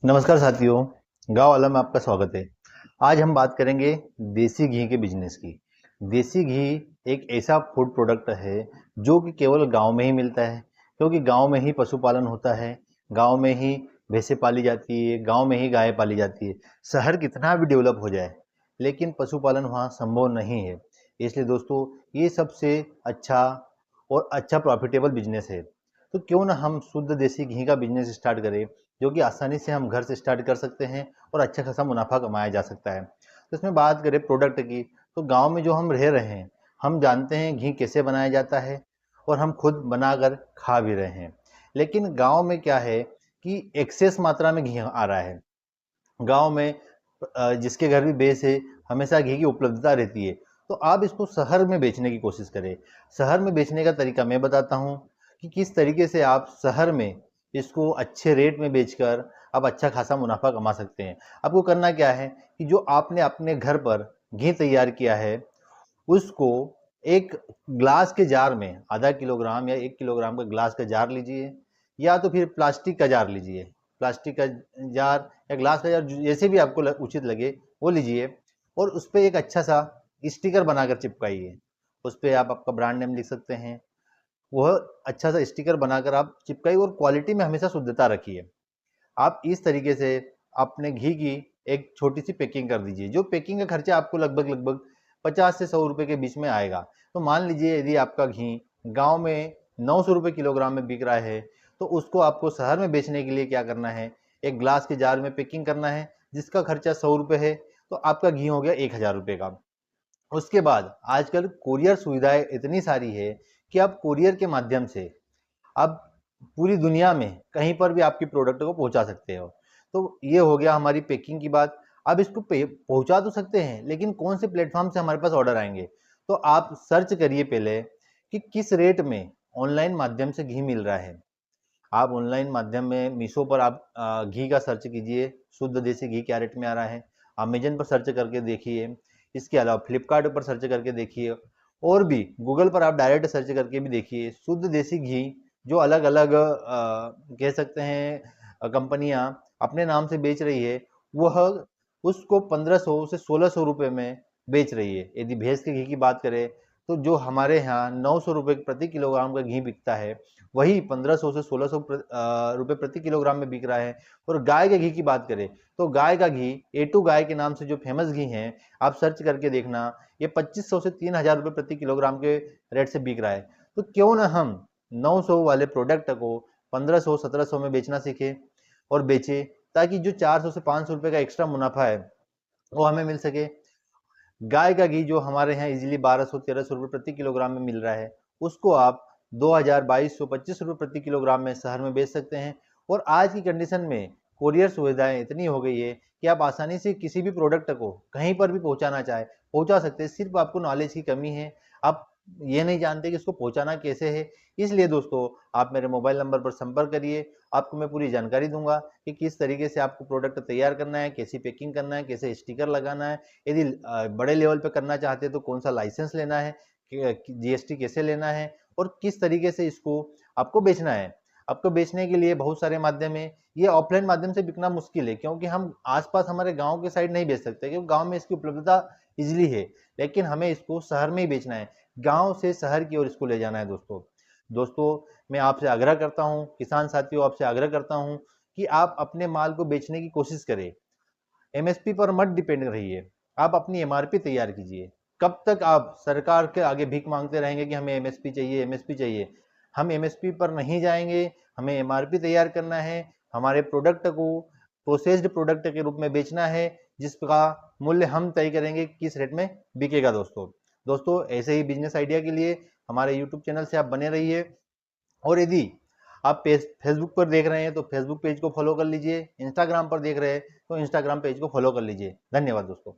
नमस्कार साथियों, गांव वाला में आपका स्वागत है। आज हम बात करेंगे देसी घी के बिजनेस की। देसी घी एक ऐसा फूड प्रोडक्ट है जो कि केवल गांव में ही मिलता है, क्योंकि गांव में ही पशुपालन होता है, गांव में ही भैंसें पाली जाती है, गांव में ही गायें पाली जाती है। शहर कितना भी डेवलप हो जाए, लेकिन पशुपालन वहाँ संभव नहीं है। इसलिए दोस्तों, ये सबसे अच्छा और अच्छा प्रॉफिटेबल बिजनेस है। तो क्यों ना हम शुद्ध देसी घी का बिजनेस स्टार्ट करें, जो कि आसानी से हम घर से स्टार्ट कर सकते हैं और अच्छा खासा मुनाफा कमाया जा सकता है। तो इसमें बात करें प्रोडक्ट की, तो गांव में जो हम रह रहे हैं, हम जानते हैं घी कैसे बनाया जाता है और हम खुद बनाकर खा भी रहे हैं। लेकिन गांव में क्या है कि एक्सेस मात्रा में घी आ रहा है। गांव में जिसके घर भी भैंस है, हमेशा घी की उपलब्धता रहती है। तो आप इसको शहर में बेचने की कोशिश करें। शहर में बेचने का तरीका मैं बताता हूँ कि किस तरीके से आप शहर में इसको अच्छे रेट में बेचकर आप अच्छा खासा मुनाफा कमा सकते हैं। आपको करना क्या है कि जो आपने अपने घर पर घी तैयार किया है, उसको एक ग्लास के जार में आधा किलोग्राम या 1 किलोग्राम का ग्लास का जार लीजिए, या तो फिर प्लास्टिक का जार लीजिए। प्लास्टिक का जार या ग्लास का जार जैसे भी आपको उचित लगे वो लीजिए, और उस पर एक अच्छा सा स्टिकर बनाकर चिपकाइए। उस पर आप आपका ब्रांड नेम लिख सकते हैं। वह अच्छा सा स्टिकर बनाकर आप चिपकाइए और क्वालिटी में हमेशा शुद्धता रखिए। आप इस तरीके से अपने घी की एक छोटी सी पैकिंग कर दीजिए। जो पैकिंग का खर्चा आपको लगभग लगभग 50 से 100 रुपए के बीच में आएगा। तो मान लीजिए यदि आपका घी गांव में 900 रुपए किलोग्राम में बिक रहा है, तो उसको आपको शहर में बेचने के लिए क्या करना है, एक ग्लास के जार में पैकिंग करना है, जिसका खर्चा 100 रुपए है। तो आपका घी हो गया 1000 रुपए का। उसके बाद आजकल कुरियर सुविधाएं इतनी सारी है कि आप कुरियर के माध्यम से आप पूरी दुनिया में कहीं पर भी आपकी प्रोडक्ट को पहुंचा सकते हो। तो ये हो गया हमारी पैकिंग की बात। अब इसको पहुंचा तो सकते हैं, लेकिन कौन से प्लेटफॉर्म से हमारे पास ऑर्डर आएंगे? तो आप सर्च करिए पहले कि किस रेट में ऑनलाइन माध्यम से घी मिल रहा है। आप ऑनलाइन माध्यम में मीशो पर आप घी का सर्च कीजिए, शुद्ध देसी घी क्या रेट में आ रहा है। अमेजन पर सर्च करके देखिए। इसके अलावा फ्लिपकार्ट पर सर्च करके देखिए, और भी गूगल पर आप डायरेक्ट सर्च करके भी देखिए। शुद्ध देसी घी जो अलग अलग कह सकते हैं कंपनियां अपने नाम से बेच रही है, वह उसको 1500 से 1600 रुपये में बेच रही है। यदि भैंस के घी की बात करें, तो जो हमारे यहाँ 900 रुपये प्रति किलोग्राम का घी बिकता है, वही 1500 से 1600 रुपये प्रति किलोग्राम में बिक रहा है। और गाय के घी की बात करें, तो गाय का घी A2 गाय के नाम से जो फेमस घी है, आप सर्च करके देखना, ये 2500 से 3000 रुपये प्रति किलोग्राम के रेट से बिक रहा है। तो क्यों ना हम 900 वाले प्रोडक्ट को 1500 1700 में बेचना सीखे और बेचे, ताकि जो 400 से 500 रुपये का एक्स्ट्रा मुनाफा है वो हमें मिल सके। गाय का घी जो हमारे यहाँ इजीली 1200 1300 रुपये प्रति किलोग्राम में मिल रहा है, उसको आप 2000 2200 25 रुपये प्रति किलोग्राम में शहर में बेच सकते हैं। और आज की कंडीशन में कोरियर सुविधाएं इतनी हो गई है कि आप आसानी से किसी भी प्रोडक्ट को कहीं पर भी पहुंचाना चाहे पहुंचा सकते हैं। सिर्फ आपको नॉलेज की कमी है, आप ये नहीं जानते कि इसको पहुंचाना कैसे है। इसलिए दोस्तों, आप मेरे मोबाइल नंबर पर संपर्क करिए। आपको मैं पूरी जानकारी दूंगा कि किस तरीके से आपको प्रोडक्ट तैयार करना है, कैसी पैकिंग करना है, कैसे स्टिकर लगाना है। यदि बड़े लेवल पे करना चाहते हैं तो कौन सा लाइसेंस लेना है, जीएसटी कैसे लेना है, और किस तरीके से इसको आपको बेचना है। आपको बेचने के लिए बहुत सारे माध्यम है। ये ऑफलाइन माध्यम से बिकना मुश्किल है, क्योंकि हम आसपास हमारे गांव के साइड नहीं बेच सकते, क्योंकि गांव में इसकी उपलब्धता इजिली है। लेकिन हमें इसको शहर में ही बेचना है, गांव से शहर की ओर इसको ले जाना है। दोस्तों दोस्तों मैं आपसे आग्रह करता हूं, किसान साथियों आपसे आग्रह करता हूं कि आप अपने माल को बेचने की कोशिश करें। एमएसपी पर मत डिपेंड रहिए, आप अपनी एमआरपी तैयार कीजिए। कब तक आप सरकार के आगे भीख मांगते रहेंगे कि हमें एमएसपी चाहिए, एमएसपी चाहिए? हम एमएसपी पर नहीं जाएंगे, हमें एमआरपी तैयार करना है। हमारे प्रोडक्ट को प्रोसेस्ड प्रोडक्ट के रूप में बेचना है, जिसका मूल्य हम तय करेंगे किस रेट में बिकेगा। दोस्तों दोस्तों ऐसे ही बिजनेस आइडिया के लिए हमारे यूट्यूब चैनल से आप बने रहिए। और यदि आप पेज फेसबुक पर देख रहे हैं तो फेसबुक पेज को फॉलो कर लीजिए, इंस्टाग्राम पर देख रहे हैं तो इंस्टाग्राम पेज को फॉलो कर लीजिए। धन्यवाद दोस्तों।